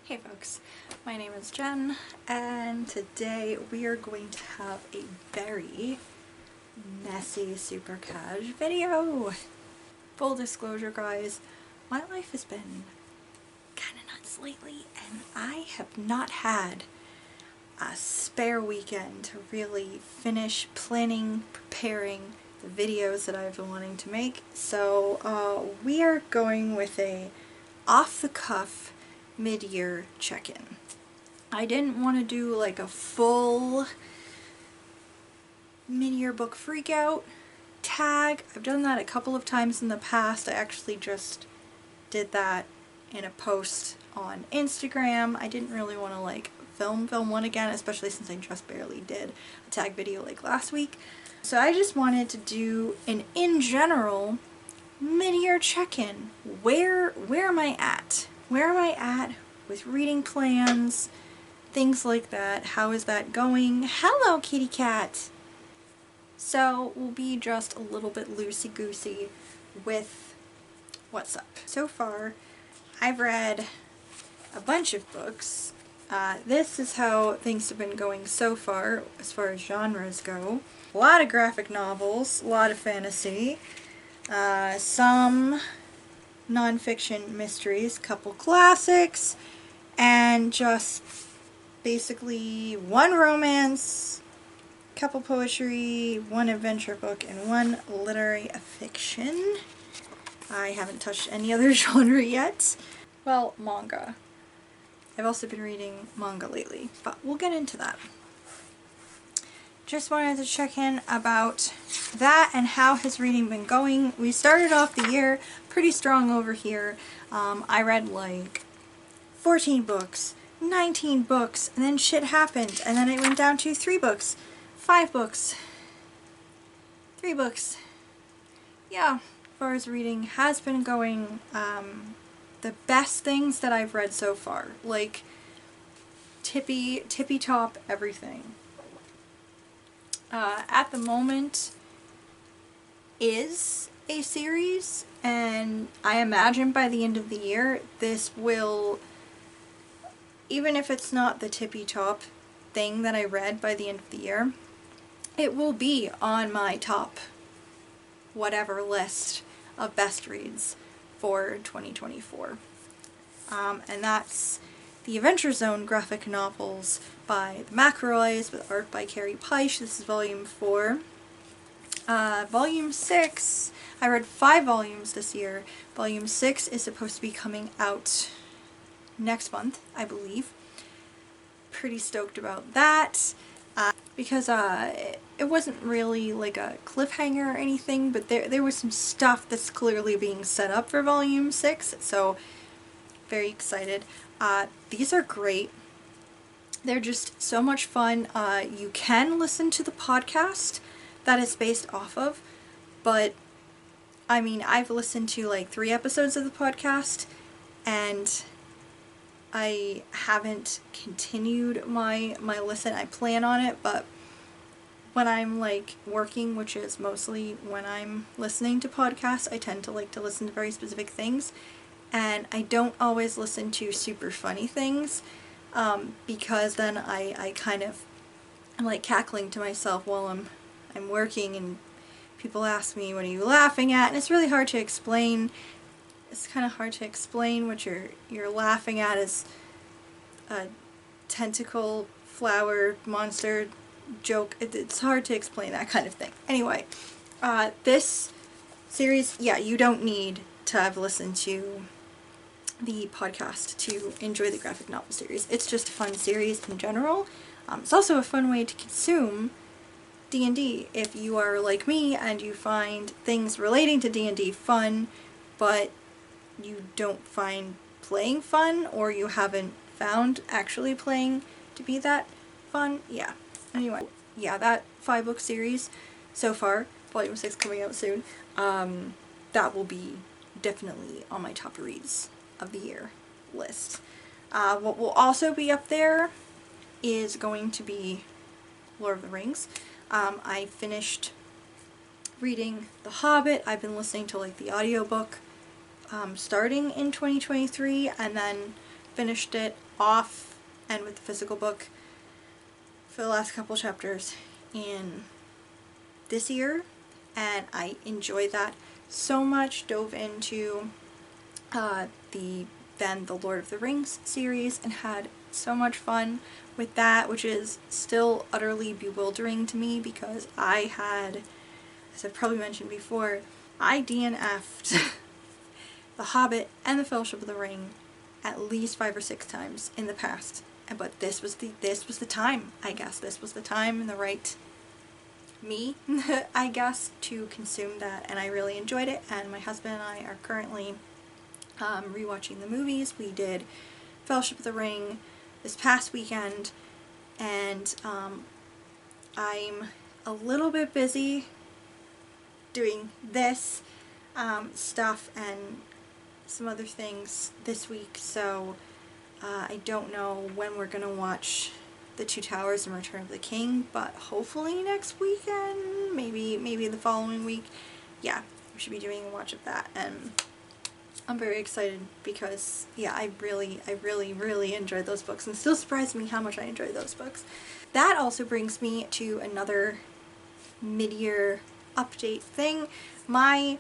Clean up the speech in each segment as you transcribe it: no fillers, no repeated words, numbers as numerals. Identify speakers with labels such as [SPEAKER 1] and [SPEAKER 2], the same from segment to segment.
[SPEAKER 1] Hey folks, my name is Jen, and today we are going to have a very messy super cash video. Full disclosure guys, my life has been kinda nuts lately and I have not had a spare weekend to really finish planning, preparing the videos that I've been wanting to make. So we are going with a off-the-cuff mid-year check-in. I didn't want to do like a full mid-year book freakout tag. I've done that a couple of times in the past. I actually just did that in a post on Instagram. I didn't really want to like film one again, especially since I just barely did a tag video like last week. So I just wanted to do an in general mid-year check-in. Where am I at? Where am I at with reading plans, things like that? How is that going? Hello, kitty cat! So we'll be just a little bit loosey-goosey with what's up. So far, I've read a bunch of books. This is how things have been going so far as genres go. A lot of graphic novels, a lot of fantasy, some non-fiction mysteries, couple classics, and just basically one romance, couple poetry, one adventure book, and one literary fiction. I haven't touched any other genre yet. Well, manga. I've also been reading manga lately, but we'll get into that. Just wanted to check in about that and how has reading been going. We started off the year pretty strong over here. I read like 14 books, 19 books, and then shit happened, and then it went down to 3 books, 5 books, 3 books. Yeah, as far as reading has been going, the best things that I've read so far, like tippy top everything. At the moment is a series, and I imagine by the end of the year this will, even if it's not the tippy top thing that I read by the end of the year, it will be on my top whatever list of best reads for 2024. And that's the Adventure Zone graphic novels by the McElroys with art by Carrie Peisch. This is volume 4. Volume 6, I read 5 volumes this year. Volume 6 is supposed to be coming out next month, I believe. Pretty stoked about that. Because it wasn't really like a cliffhanger or anything, but there was some stuff that's clearly being set up for volume 6, so very excited. These are great. They're just so much fun. You can listen to the podcast that it's based off of, but I mean, I've listened to like 3 episodes of the podcast and I haven't continued my listen. I plan on it, but when I'm like working, which is mostly when I'm listening to podcasts, I tend to like to listen to very specific things, and I don't always listen to super funny things, because then I kind of, I'm like cackling to myself while I'm working, and people ask me, what are you laughing at? And it's really hard to explain. It's kind of hard to explain what you're laughing at is a tentacle flower monster joke. It's hard to explain that kind of thing. Anyway, this series, yeah, you don't need to have listened to the podcast to enjoy the graphic novel series. It's just a fun series in general. It's also a fun way to consume D&D if you are like me and you find things relating to D&D fun, but you don't find playing fun, or you haven't found actually playing to be that fun. Yeah. Anyway, yeah, that 5-book series so far, volume 6 coming out soon, that will be definitely on my top reads of the year list. What will also be up there is going to be Lord of the Rings. I finished reading The Hobbit. I've been listening to like the audiobook starting in 2023, and then finished it off and with the physical book for the last couple chapters in this year, and I enjoyed that so much. Dove into the Lord of the Rings series and had so much fun with that, which is still utterly bewildering to me because I had, as I've probably mentioned before, I DNF'd The Hobbit and The Fellowship of the Ring at least 5 or 6 times in the past. But this was the time, I guess. This was the time and the right me, I guess, to consume that, and I really enjoyed it. And my husband and I are currently rewatching the movies. We did Fellowship of the Ring this past weekend, and I'm a little bit busy doing this stuff and some other things this week, so I don't know when we're gonna watch The Two Towers and Return of the King, but hopefully next weekend, maybe the following week. Yeah, we should be doing a watch of that, and I'm very excited because, yeah, I really enjoyed those books, and still surprised me how much I enjoyed those books. That also brings me to another mid-year update thing. My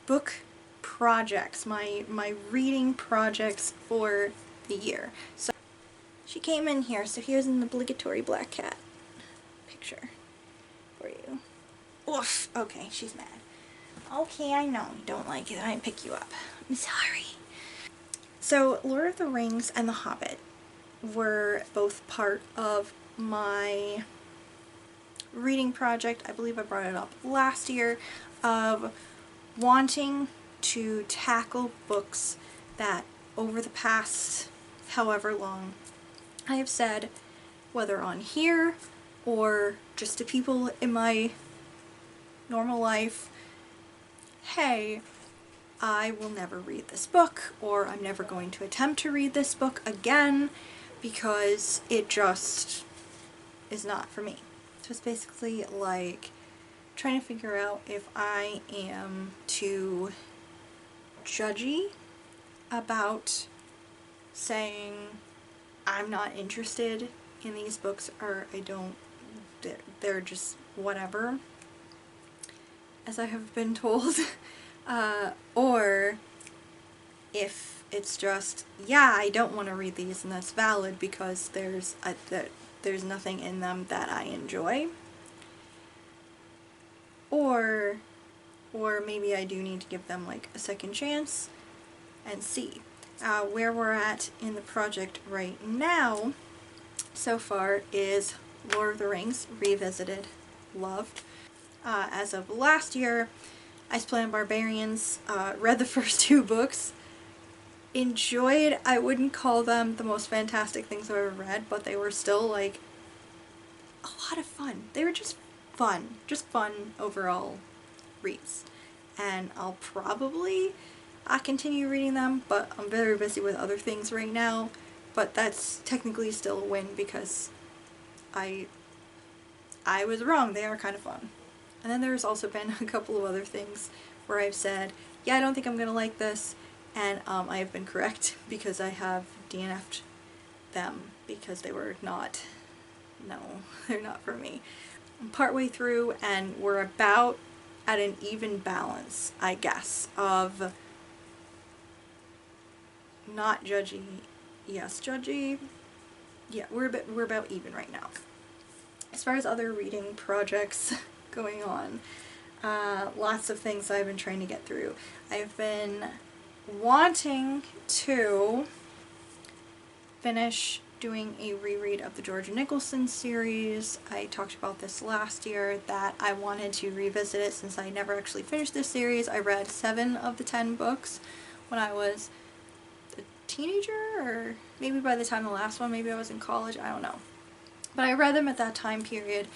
[SPEAKER 1] book projects, my reading projects for the year. So she came in here, so here's an obligatory black cat picture for you. Oof, okay, she's mad. Okay, I know you don't like it. I didn't pick you up. I'm sorry. So, Lord of the Rings and The Hobbit were both part of my reading project. I believe I brought it up last year, of wanting to tackle books that over the past however long I have said, whether on here or just to people in my normal life, hey, I will never read this book, or I'm never going to attempt to read this book again because it just is not for me. So it's basically like trying to figure out if I am too judgy about saying I'm not interested in these books, or they're just whatever, as I have been told, or if it's just, yeah, I don't want to read these, and that's valid because there's nothing in them that I enjoy, or maybe I do need to give them like a second chance and see. Where we're at in the project right now so far is Lord of the Rings Revisited, loved. As of last year, Ice Planet Barbarians, read the first 2 books, enjoyed. I wouldn't call them the most fantastic things I've ever read, but they were still like a lot of fun. They were just fun overall reads, and I'll probably continue reading them, but I'm very busy with other things right now, but that's technically still a win because I was wrong. They are kind of fun. And then there's also been a couple of other things where I've said, yeah, I don't think I'm gonna like this, and I have been correct because I have DNF'd them because they were not, no, they're not for me. I'm partway through, and we're about at an even balance, I guess, of not judgy, yes judgy. Yeah, we're about even right now. As far as other reading projects going on, lots of things I've been trying to get through. I've been wanting to finish doing a reread of the Georgia Nicholson series. I talked about this last year, that I wanted to revisit it since I never actually finished this series. I read 7 of the 10 books when I was a teenager, or maybe by the time the last one, maybe I was in college, I don't know. But I read them at that time period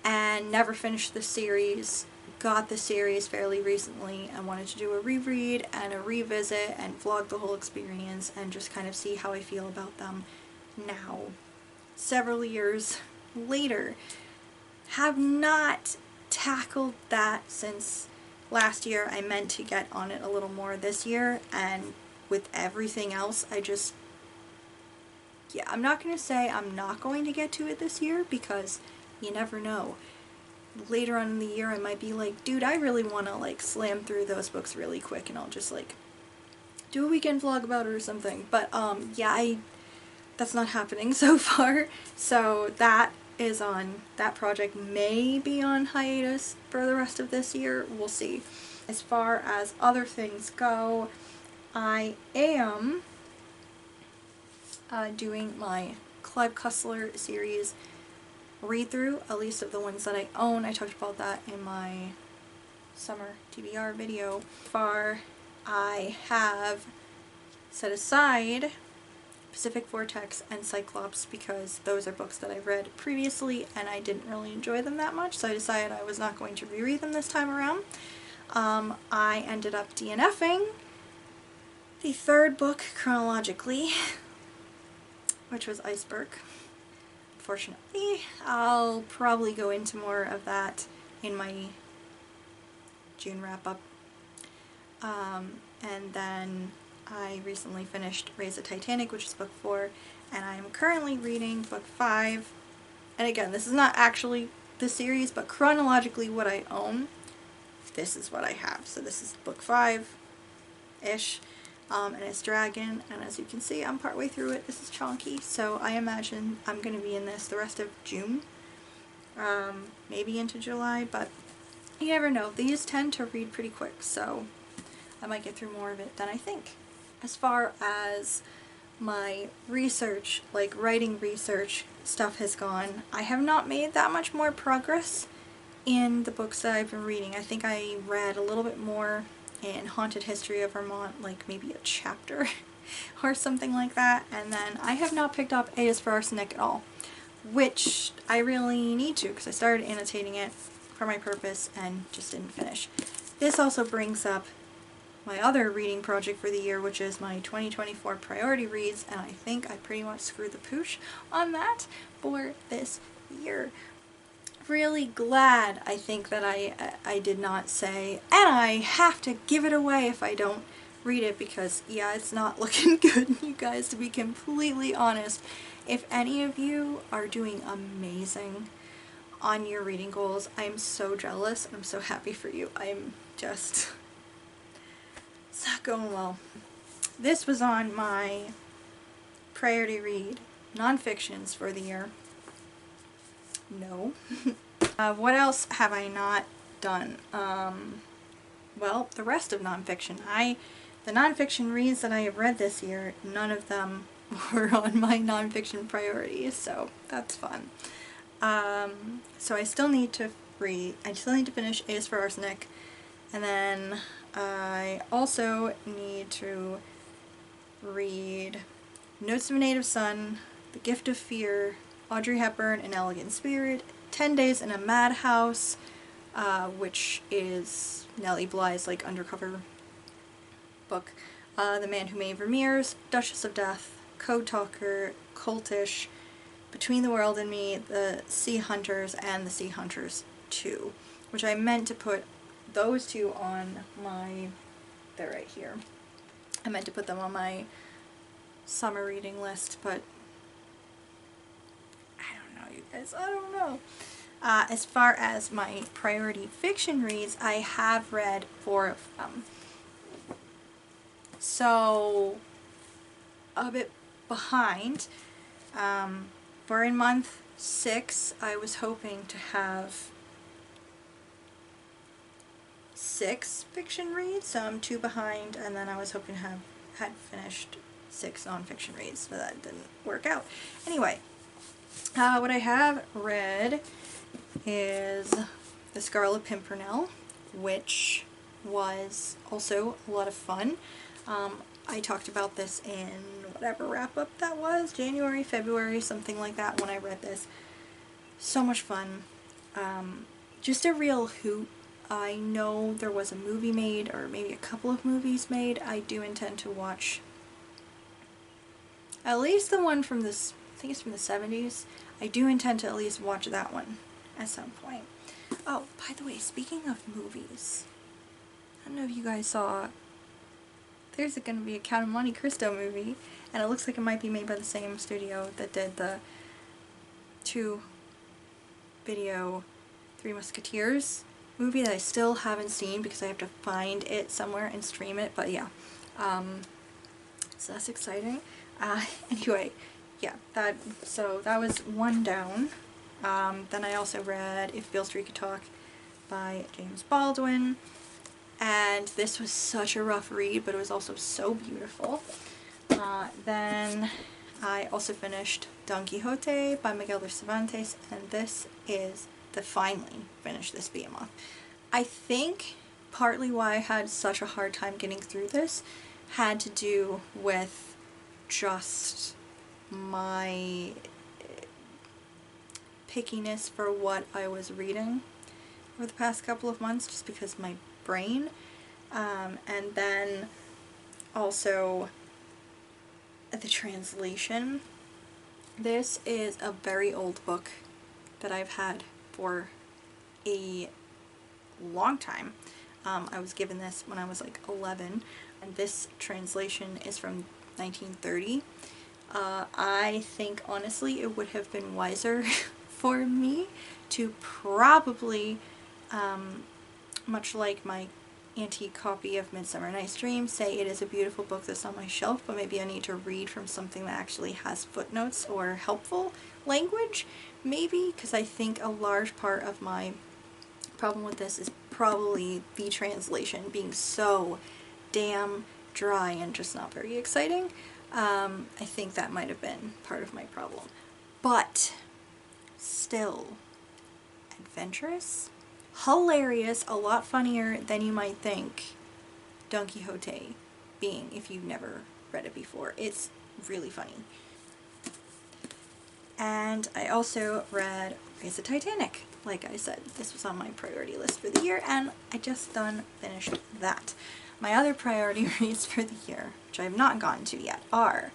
[SPEAKER 1] and never finished the series. Got the series fairly recently and wanted to do a reread and a revisit and vlog the whole experience and just kind of see how I feel about them now, several years later. Have not tackled that since last year. I meant to get on it a little more this year, and with everything else, I just yeah, I'm not going to say I'm not going to get to it this year, because you never know. Later on in the year I might be like, dude, I really want to like slam through those books really quick, and I'll just like do a weekend vlog about it or something. But yeah, that's not happening so far. So that project may be on hiatus for the rest of this year. We'll see. As far as other things go, I am doing my Clive Cussler series read through, at least of the ones that I own. I talked about that in my summer TBR video. I have set aside Pacific Vortex and Cyclops because those are books that I've read previously and I didn't really enjoy them that much, so I decided I was not going to reread them this time around. I ended up DNFing the third book chronologically, which was Iceberg. Unfortunately, I'll probably go into more of that in my June wrap-up. And then I recently finished Raise the Titanic, which is book 4, and I'm currently reading book 5. And again, this is not actually the series, but chronologically what I own, this is what I have. So this is book 5-ish, and it's Dragon, and as you can see, I'm partway through it. This is chonky, so I imagine I'm going to be in this the rest of June, maybe into July, but you never know. These tend to read pretty quick, so I might get through more of it than I think. As far as my research, like writing research stuff has gone, I have not made that much more progress in the books that I've been reading. I think I read a little bit more in Haunted History of Vermont, like maybe a chapter or something like that, and then I have not picked up A is for Arsenic at all, which I really need to, because I started annotating it for my purpose and just didn't finish. This also brings up my other reading project for the year, which is my 2024 priority reads, and I think I pretty much screwed the pooch on that for this year. Really glad, I think, that I did not say, and I have to give it away if I don't read it, because yeah, it's not looking good, you guys, to be completely honest. If any of you are doing amazing on your reading goals, I'm so jealous. I'm so happy for you. I'm just... it's not going well. This was on my priority read nonfictions for the year. No. What else have I not done? Well, the rest of nonfiction. The nonfiction reads that I have read this year, none of them were on my nonfiction priorities, so that's fun. So I still need to finish A is for Arsenic, and then I also need to read Notes of a Native Son, The Gift of Fear, Audrey Hepburn, An Elegant Spirit, 10 Days in a Madhouse, which is Nellie Bly's like undercover book, The Man Who Made Vermeers, Duchess of Death, Code Talker, Cultish, Between the World and Me, The Sea Hunters, and The Sea Hunters 2, which I meant to put those two on my, they're right here. I meant to put them on my summer reading list, but I don't know, you guys, I don't know. As far as my priority fiction reads, I have read 4 of them. So, a bit behind. We're in month 6. I was hoping to have 6 fiction reads, so I'm 2 behind, and then I was hoping to had finished 6 nonfiction reads, but that didn't work out. Anyway, what I have read is The Scarlet Pimpernel, which was also a lot of fun. I talked about this in whatever wrap-up that was, January, February, something like that, when I read this. So much fun. Just a real hoot. I know there was a movie made, or maybe a couple of movies made. I do intend to watch at least the one from this, I think it's from the 70s. I do intend to at least watch that one at some point. Oh, by the way, speaking of movies, I don't know if you guys saw, there's going to be a Count of Monte Cristo movie, and it looks like it might be made by the same studio that did the 2-video Three Musketeers movie that I still haven't seen because I have to find it somewhere and stream it, but yeah. So that's exciting. Anyway, yeah, that was one down. Then I also read If Beale Street Could Talk by James Baldwin, and this was such a rough read, but it was also so beautiful. Then I also finished Don Quixote by Miguel de Cervantes, and this is finally finished this behemoth. I think partly why I had such a hard time getting through this had to do with just my pickiness for what I was reading over the past couple of months, just because my brain, and then also the translation. This is a very old book that I've had for a long time. I was given this when I was like 11, and this translation is from 1930. I think honestly it would have been wiser for me to probably, much like my antique copy of Midsummer Night's Dream, say it is a beautiful book that's on my shelf, but maybe I need to read from something that actually has footnotes or helpful language, maybe, because I think a large part of my problem with this is probably the translation being so damn dry and just not very exciting. I think that might have been part of my problem. But still adventurous, hilarious, a lot funnier than you might think Don Quixote being if you've never read it before. It's really funny. And I also read Raise the Titanic. Like I said, this was on my priority list for the year, and I just finished that. My other priority reads for the year, which I have not gotten to yet, are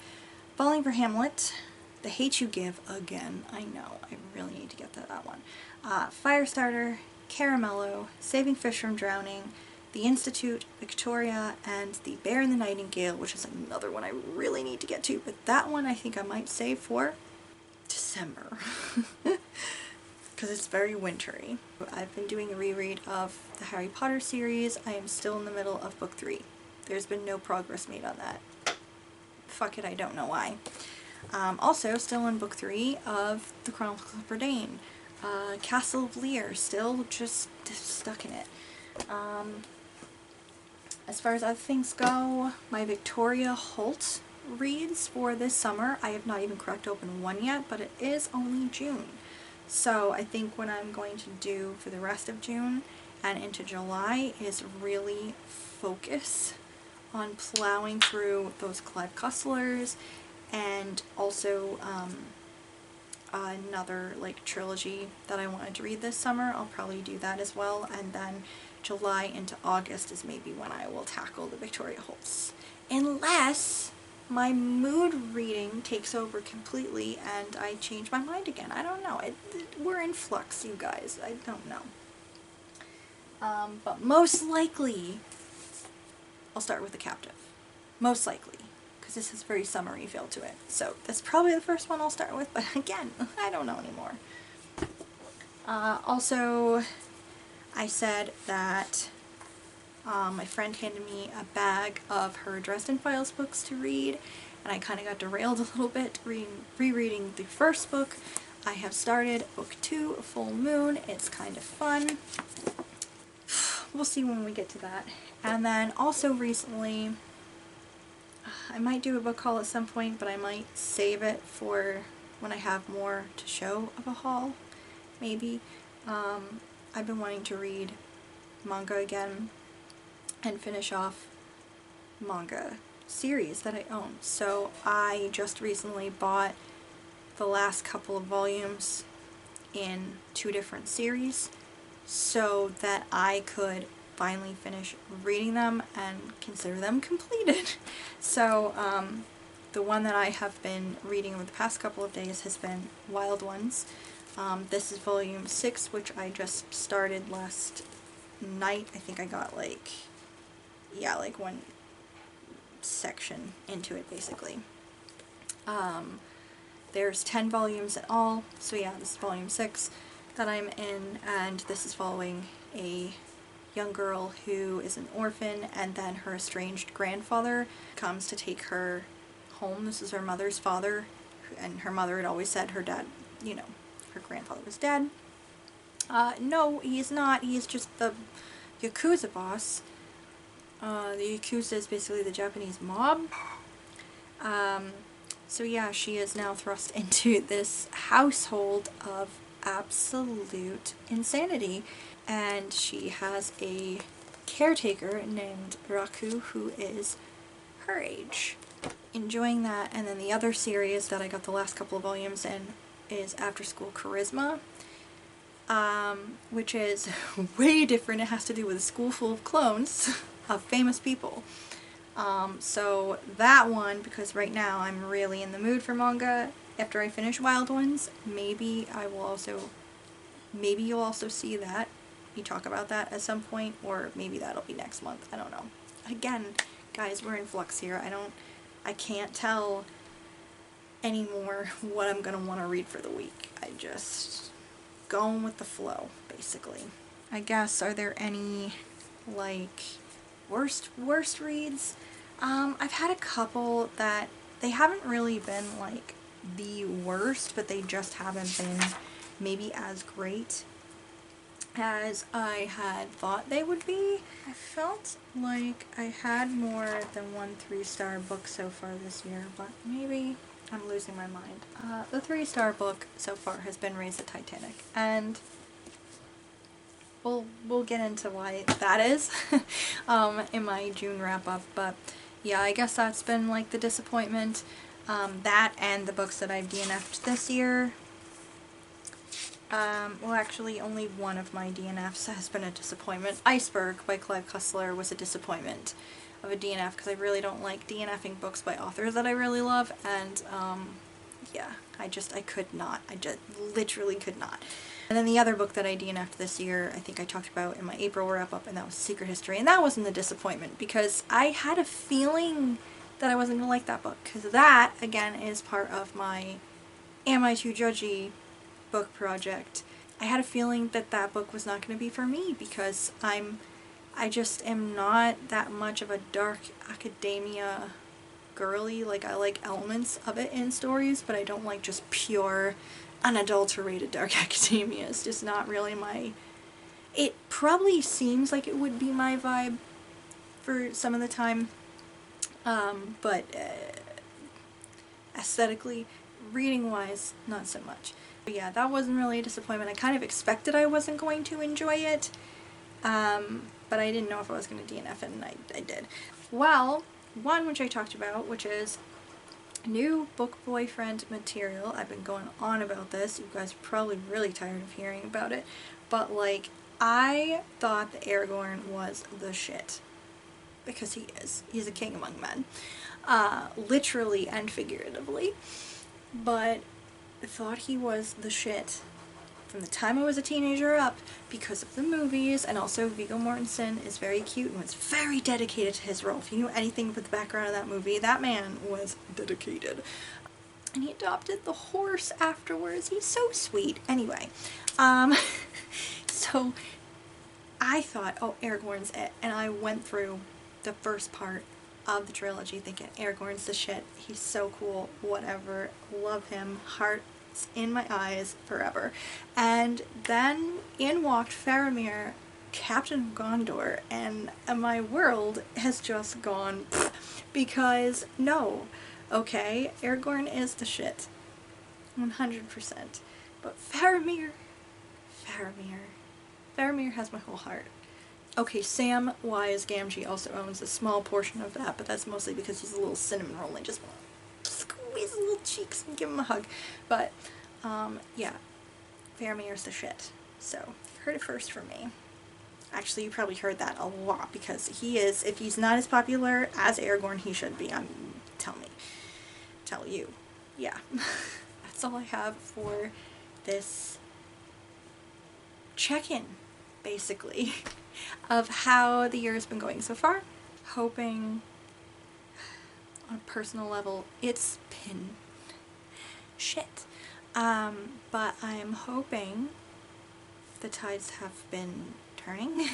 [SPEAKER 1] Falling for Hamlet, The Hate U Give, again, I know, I really need to get to that one, Firestarter, Caramello, Saving Fish from Drowning, The Institute, Victoria, and The Bear and the Nightingale, which is another one I really need to get to, but that one I think I might save for December. Because it's very wintry. I've been doing a reread of the Harry Potter series. I am still in the middle of book 3. There's been no progress made on that. Fuck it, I don't know why. Also, still in book 3 of The Chronicles of Prydain. Castle of Lear, still just stuck in it. As far as other things go, my Victoria Holt reads for this summer. I have not even cracked open one yet, but it is only June. So I think what I'm going to do for the rest of June and into July is really focus on plowing through those Clive Cusslers, and also another like trilogy that I wanted to read this summer. I'll probably do that as well, and then July into August is maybe when I will tackle the Victoria Holts. Unless my mood reading takes over completely and I change my mind again. I don't know. We're in flux, you guys. I don't know. But most likely, I'll start with The Captive. Most likely. Because this has a very summery feel to it. So that's probably the first one I'll start with, but again, I don't know anymore. Also, I said that my friend handed me a bag of her Dresden Files books to read, and I kind of got derailed a little bit rereading the first book. I have started book 2, Full Moon. It's kind of fun. We'll see when we get to that. And then also recently, I might do a book haul at some point, but I might save it for when I have more to show of a haul, maybe. I've been wanting to read manga again and finish off manga series that I own. So I just recently bought the last couple of volumes in 2 different series so that I could finally finish reading them and consider them completed. So the one that I have been reading over the past couple of days has been Wild Ones. This is volume 6, which I just started last night. I think I got like one section into it basically. There's 10 volumes in all, so yeah, this is volume 6 that I'm in, and this is following a young girl who is an orphan, and then her estranged grandfather comes to take her home. This is her mother's father, and her mother had always said her dad, you know, her grandfather was dead. No, he's not. He's just the Yakuza boss. The Yakuza is basically the Japanese mob. So yeah, she is now thrust into this household of absolute insanity, and she has a caretaker named Raku who is her age. Enjoying that. And then the other series that I got the last couple of volumes in is After School Charisma, which is way different. It has to do with a school full of clones of famous people. So that one, because right now I'm really in the mood for manga, after I finish Wild Ones, maybe you'll also see that, me talk about that at some point, or maybe that'll be next month, I don't know. Again, guys, we're in flux here. I can't tell anymore what I'm gonna want to read for the week. I just going with the flow, basically. I guess, are there any, like, worst reads? I've had a couple that they haven't really been like the worst, but they just haven't been maybe as great as I had thought they would be. I felt like I had more than one 3-star book so far this year, but maybe I'm losing my mind. The 3-star book so far has been Raise the Titanic, and we'll get into why that is in my June wrap up, but yeah, I guess that's been like the disappointment. That and the books that I've DNF'd this year. Well, actually, only one of my DNFs has been a disappointment. Iceberg by Clive Cussler was a disappointment of a DNF, because I really don't like DNFing books by authors that I really love, and yeah, I could not. I just literally could not. And then the other book that I DNF'd this year, I think I talked about in my April wrap-up, and that was Secret History. And that wasn't a disappointment, because I had a feeling that I wasn't going to like that book. Because that, again, is part of my Am I Too Judgy book project. I had a feeling that that book was not going to be for me, because I just am not that much of a dark academia girly. Like, I like elements of it in stories, but I don't like just pure unadulterated dark academia. It's just not really my... It probably seems like it would be my vibe for some of the time, but aesthetically, reading-wise, not so much. But yeah, that wasn't really a disappointment. I kind of expected I wasn't going to enjoy it, but I didn't know if I was going to DNF it, and I did. Well, one which I talked about, which is new book boyfriend material. I've been going on about this. You guys are probably really tired of hearing about it. But, like, I thought that Aragorn was the shit. Because he is. He's a king among men. Literally and figuratively. But I thought he was the shit from the time I was a teenager up, because of the movies, and also Viggo Mortensen is very cute and was very dedicated to his role. If you knew anything about the background of that movie, that man was dedicated. And he adopted the horse afterwards. He's so sweet. Anyway, so I thought, oh, Aragorn's it. And I went through the first part of the trilogy thinking, Aragorn's the shit. He's so cool. Whatever. Love him. Heart in my eyes forever. And then in walked Faramir, Captain of Gondor, and my world has just gone because no, okay, Aragorn is the shit, 100%, but Faramir has my whole heart. Okay, Samwise Gamgee also owns a small portion of that, but that's mostly because he's a little cinnamon roll and I just want to squeeze his little cheeks and give him a hug. But, yeah, Faramir's the shit. So, you heard it first from me. Actually, you probably heard that a lot, because he is, if he's not as popular as Aragorn, he should be. Tell you. Yeah. That's all I have for this check-in, basically, of how the year has been going so far. Hoping, on a personal level, it's been shit. But I'm hoping the tides have been turning.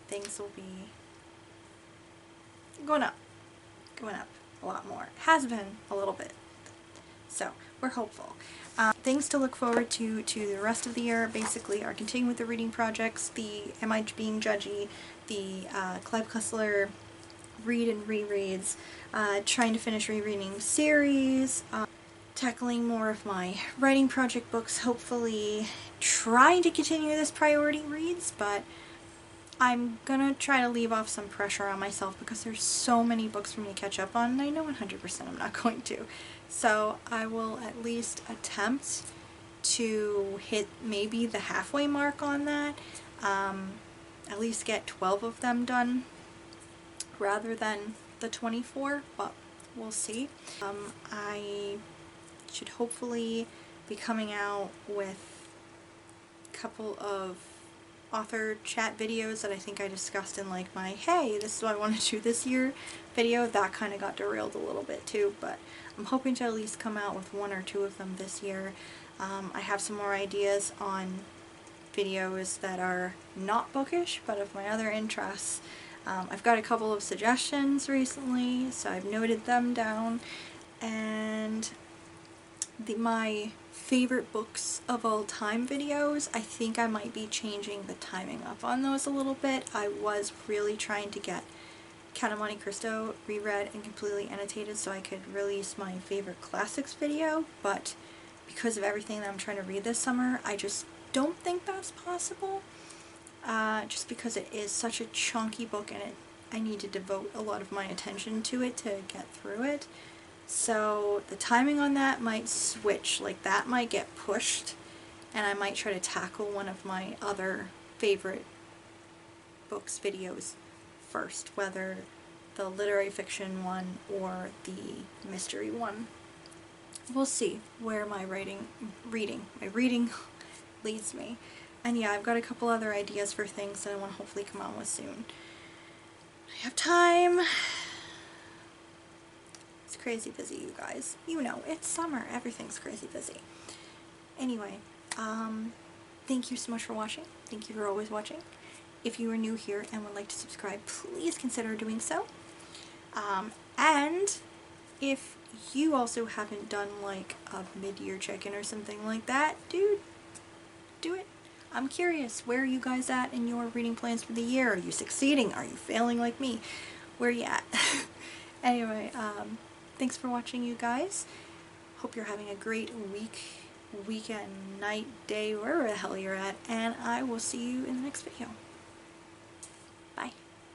[SPEAKER 1] Things will be going up a lot more. Has been a little bit. So we're hopeful. Things to look forward to the rest of the year basically are continuing with the reading projects, the Am I Being Judgy, the Clive Cussler read and rereads, trying to finish rereading series, tackling more of my writing project books, hopefully trying to continue this priority reads, but I'm gonna try to leave off some pressure on myself because there's so many books for me to catch up on, and I know 100% I'm not going to. So I will at least attempt to hit maybe the halfway mark on that. At least get 12 of them done rather than the 24, but we'll see. I should hopefully be coming out with a couple of author chat videos that I think I discussed in like my hey, this is what I want to do this year video. That kind of got derailed a little bit too, but I'm hoping to at least come out with 1 or 2 of them this year. I have some more ideas on videos that are not bookish but of my other interests. I've got a couple of suggestions recently, so I've noted them down, and my favorite books of all time videos, I think I might be changing the timing up on those a little bit. I was really trying to get Count of Monte Cristo reread and completely annotated so I could release my favorite classics video, but because of everything that I'm trying to read this summer, I just don't think that's possible. Just because it is such a chunky book and I need to devote a lot of my attention to it to get through it. So the timing on that might switch, like that might get pushed, and I might try to tackle one of my other favorite books videos first, whether the literary fiction one or the mystery one. We'll see where my reading leads me. And yeah, I've got a couple other ideas for things that I want to hopefully come out with soon. I have time. It's crazy busy, you guys. You know, it's summer. Everything's crazy busy. Anyway, thank you so much for watching. Thank you for always watching. If you are new here and would like to subscribe, please consider doing so. And if you also haven't done like a mid-year check-in or something like that, dude, do it. I'm curious, where are you guys at in your reading plans for the year? Are you succeeding? Are you failing like me? Where are you at? Anyway, thanks for watching, you guys. Hope you're having a great weekend, night, day, wherever the hell you're at, and I will see you in the next video.